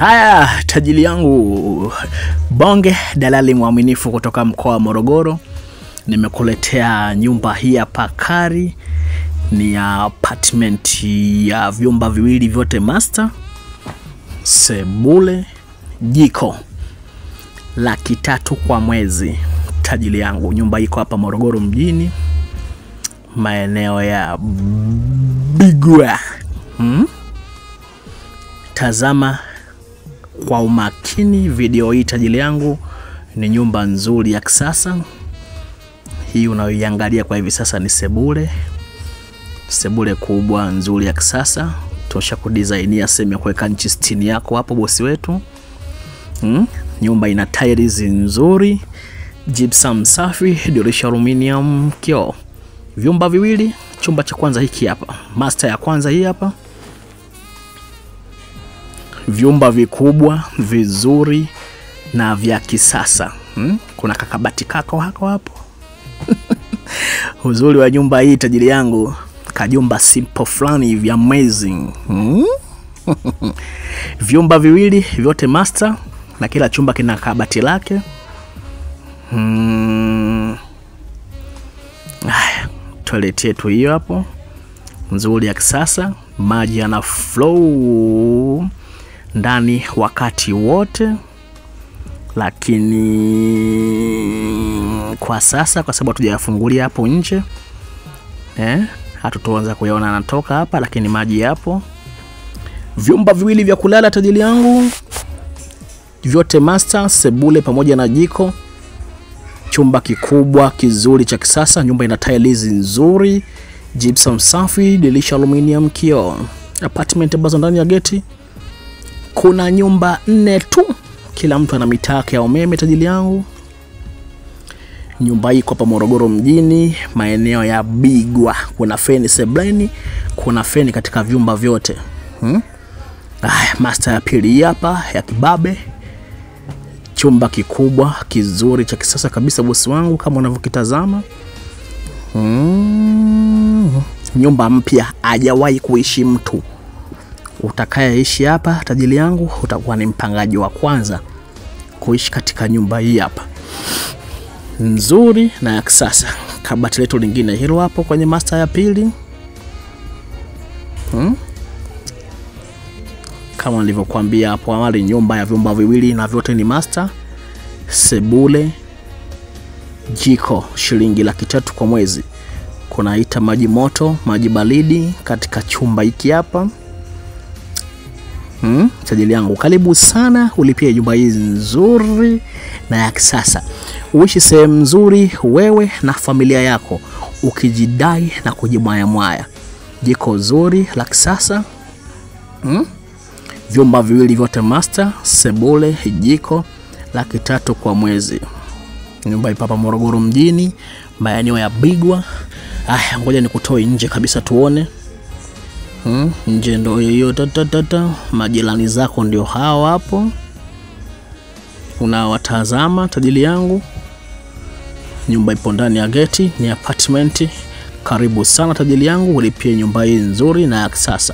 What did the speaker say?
Haya, tajiri yangu Bonge, dalali mwaminifu kutoka mkoa wa Morogoro. Nimekuletea nyumba hii hapa kari. Ni apartment ya vyumba viwili vyote master, sebule, jiko. 300,000 kwa mwezi. Tajiri yangu, nyumba iko hapa Morogoro mjini, maeneo ya Bigwa. Tazama kwa umakini video hii tajiri yangu. Ni nyumba nzuri ya kisasa. Hii unayoiangalia kwa hivi sasa ni sebule. Sebule kubwa nzuri ya kisasa. Tosha kudesignia sehemu ya kuweka inchi 60 yako hapo bosi wetu. Nyumba ina tiles nzuri, gypsum safi, dirisha aluminium, kioo. Vyumba viwili, chumba cha kwanza hiki hapa. Master ya kwanza hii hapa. Vyumba vikubwa, vizuri na vya kisasa. Kuna kakabati kako hapo. Uzuri wa nyumba hii tajiri yangu, kajumba simple fulani hivi amazing. Vyumba viwili vyote master na kila chumba kina kabati lake. Toilet yetu hiyo hapo, nzuri ya kisasa. Maji yana flow ndani wakati wote, lakini kwa sasa kwa sababu tujayafungulia hapo nje, hatutoanza kuyaona anatoka hapa, lakini maji yapo. Vyumba viwili vya kulala tajiri yangu, vyote master, sebule pamoja na jiko. Chumba kikubwa kizuri cha kisasa. Nyumba ina tiles nzuri, gypsum safi, dirisha aluminium, kioo. Apartment ambazo ndani ya geti kuna nyumba 4 tu. Kila mtu ana mitaa yake ya umeme tajiri yangu. Nyumba hii iko hapa Morogoro mjini, maeneo ya Bigwa. Kuna feni sebuleni, kuna feni katika vyumba vyote. Master ya pili hapa ya kibabe. Chumba kikubwa kizuri cha kisasa kabisa bosi wangu, kama unavyokitazama. Nyumba mpya, hajawahi kuishi mtu. Utakayeishi hapa tajiri yangu utakuwa ni mpangaji wa kwanza kuishi katika nyumba hii hapa, nzuri na ya kisasa. Kabati letu lingine hilo hapo kwenye master ya pili. Kama nilivyokuambia hapo awali, nyumba ya vyumba viwili na vyote ni master, sebule, jiko. Shilingi 300,000 kwa mwezi. Kuna hita maji moto, maji baridi katika chumba hiki hapa. Tajiri yangu, karibu sana ulipie nyumba hii nzuri na ya kisasa. Uishi sehemu nzuri wewe na familia yako, ukijidai na kujimwaya. Jiko zuri la kisasa. Vyumba viwili vyote master, sebule, jiko. 300,000 kwa mwezi. Nyumba ipo hapa Morogoro mjini, maeneo ya Bigwa. Ngoja nikutoe nje kabisa tuone. Nje ndo hiyo majirani zako ndio hao hapo. Unawatazama tajiri yangu. Nyumba ipo ndani ya geti, ni apartment. Karibu sana tajiri yangu ulipie nyumba hii nzuri na ya kisasa.